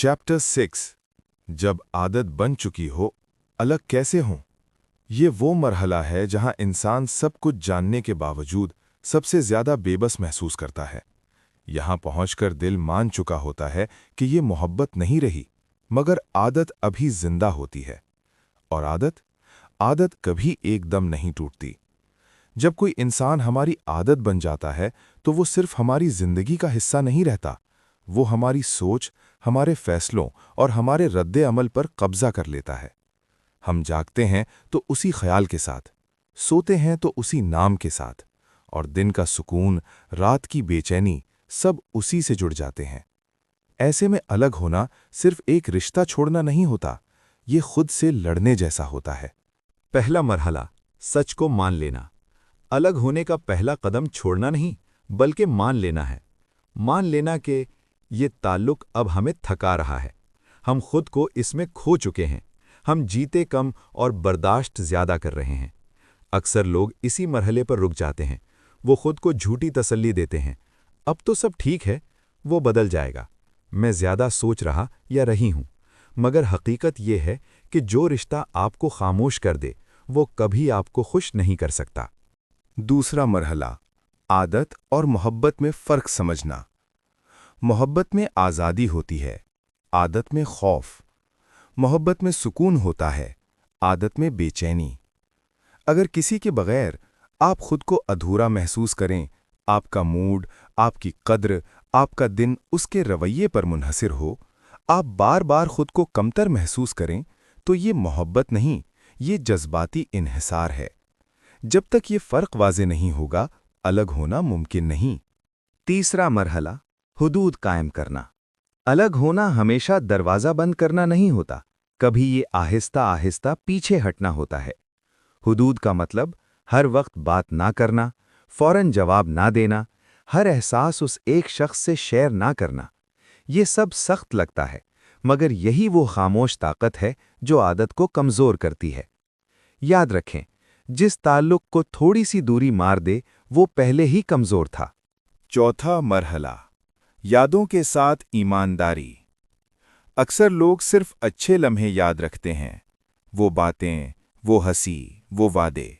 Chapter 6 जब आदत बन चुकी हो, अलग कैसे हों? ये वो मरहला है जहां इंसान सब कुछ जानने के बावजूद सबसे ज्यादा बेबस महसूस करता है। यहां पहुंचकर दिल मान चुका होता है कि ये मोहब्बत नहीं रही, मगर आदत अभी जिंदा होती है। और आदत कभी एकदम नहीं टूटती। जब कोई इंसान हमारी आदत बन जाता है तो वो सिर्फ हमारी जिंदगी का हिस्सा नहीं रहता, वो हमारी सोच, हमारे फैसलों और हमारे रद्दे अमल पर कब्जा कर लेता है। हम जागते हैं तो उसी ख्याल के साथ, सोते हैं तो उसी नाम के साथ, और दिन का सुकून, रात की बेचैनी सब उसी से जुड़ जाते हैं। ऐसे में अलग होना सिर्फ एक रिश्ता छोड़ना नहीं होता, ये खुद से लड़ने जैसा होता है। पहला मरहला, सच को मान लेना। अलग होने का पहला कदम छोड़ना नहीं, बल्कि मान लेना है। मान लेना कि ये ताल्लुक अब हमें थका रहा है, हम खुद को इसमें खो चुके हैं, हम जीते कम और बर्दाश्त ज्यादा कर रहे हैं। अक्सर लोग इसी मरहले पर रुक जाते हैं। वो खुद को झूठी तसल्ली देते हैं, अब तो सब ठीक है, वो बदल जाएगा, मैं ज्यादा सोच रहा या रही हूं। मगर हकीकत ये है कि जो रिश्ता आपको खामोश कर दे, वो कभी आपको खुश नहीं कर सकता। दूसरा मरहला, आदत और मोहब्बत में फ़र्क समझना। मोहब्बत में आज़ादी होती है, आदत में खौफ। मोहब्बत में सुकून होता है, आदत में बेचैनी। अगर किसी के बगैर आप खुद को अधूरा महसूस करें, आपका मूड, आपकी कद्र, आपका दिन उसके रवैये पर मुनहसिर हो, आप बार बार खुद को कमतर महसूस करें, तो ये मोहब्बत नहीं, ये जज्बाती इन्हिसार है। जब तक ये फ़र्क वाज़े नहीं होगा, अलग होना मुमकिन नहीं। तीसरा मरहला, हुदूद कायम करना। अलग होना हमेशा दरवाज़ा बंद करना नहीं होता, कभी ये आहिस्ता आहिस्ता पीछे हटना होता है। हुदूद का मतलब हर वक्त बात ना करना, फौरन जवाब ना देना, हर एहसास उस एक शख्स से शेयर ना करना। ये सब सख्त लगता है, मगर यही वो खामोश ताकत है जो आदत को कमज़ोर करती है। याद रखें, जिस ताल्लुक को थोड़ी सी दूरी मार दे, वो पहले ही कमज़ोर था। चौथा मरहला, यादों के साथ ईमानदारी। अक्सर लोग सिर्फ अच्छे लम्हे याद रखते हैं, वो बातें, वो हंसी, वो वादे।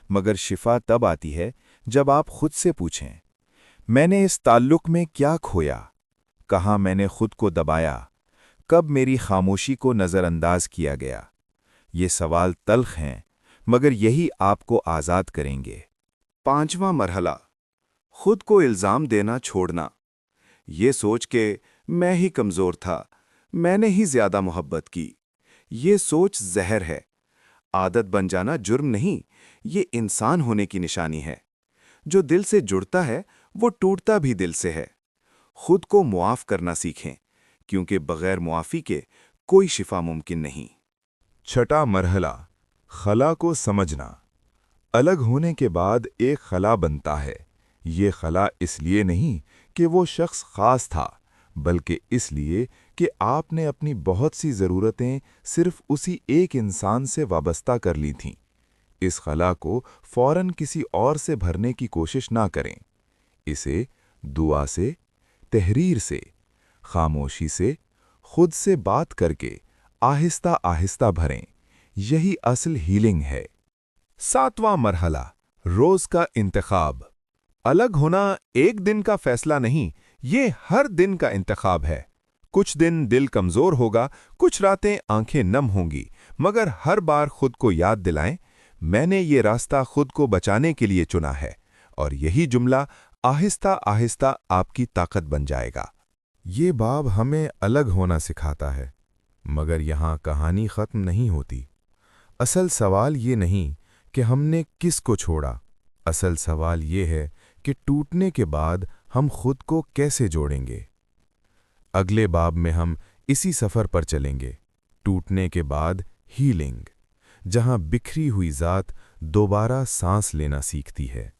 मगर शिफा तब आती है जब आप खुद से पूछें, मैंने इस ताल्लुक में क्या खोया? कहाँ मैंने खुद को दबाया? कब मेरी खामोशी को नज़रअंदाज किया गया? ये सवाल तल्ख हैं, मगर यही आपको आज़ाद करेंगे। पांचवां मरहला, खुद को इल्ज़ाम देना छोड़ना। ये सोच के मैं ही कमज़ोर था, मैंने ही ज़्यादा मोहब्बत की। ये सोच जहर है। आदत बन जाना जुर्म नहीं, ये इंसान होने की निशानी है। जो दिल से जुड़ता है, वो टूटता भी दिल से है। खुद को मुआफ़ करना सीखें, क्योंकि बग़ैर मुआफ़ी के कोई शिफा मुमकिन नहीं। छठा मरहला, खला को समझना। अलग होने के बाद एक खला बनता है। ये खला इसलिए नहीं कि वो शख्स खास था, बल्कि इसलिए कि आपने अपनी बहुत सी ज़रूरतें सिर्फ उसी एक इंसान से वाबस्ता कर ली थीं। इस खला को फ़ौरन किसी और से भरने की कोशिश ना करें। इसे दुआ से, तहरीर से, खामोशी से, खुद से बात करके आहिस्ता आहिस्ता भरें। यही असल हीलिंग है। सातवां मरहला, रोज़ का इंतखाब। अलग होना एक दिन का फैसला नहीं, ये हर दिन का इंतखाब है। कुछ दिन दिल कमज़ोर होगा, कुछ रातें आंखें नम होंगी, मगर हर बार खुद को याद दिलाएं, मैंने ये रास्ता खुद को बचाने के लिए चुना है, और यही जुमला आहिस्ता आहिस्ता आपकी ताकत बन जाएगा। ये बाब हमें अलग होना सिखाता है, मगर यहाँ कहानी ख़त्म नहीं होती। असल सवाल ये नहीं कि हमने किस को छोड़ा, असल सवाल ये है कि टूटने के बाद हम खुद को कैसे जोड़ेंगे। अगले बाब में हम इसी सफ़र पर चलेंगे, टूटने के बाद हीलिंग, जहाँ बिखरी हुई ज़ात दोबारा सांस लेना सीखती है।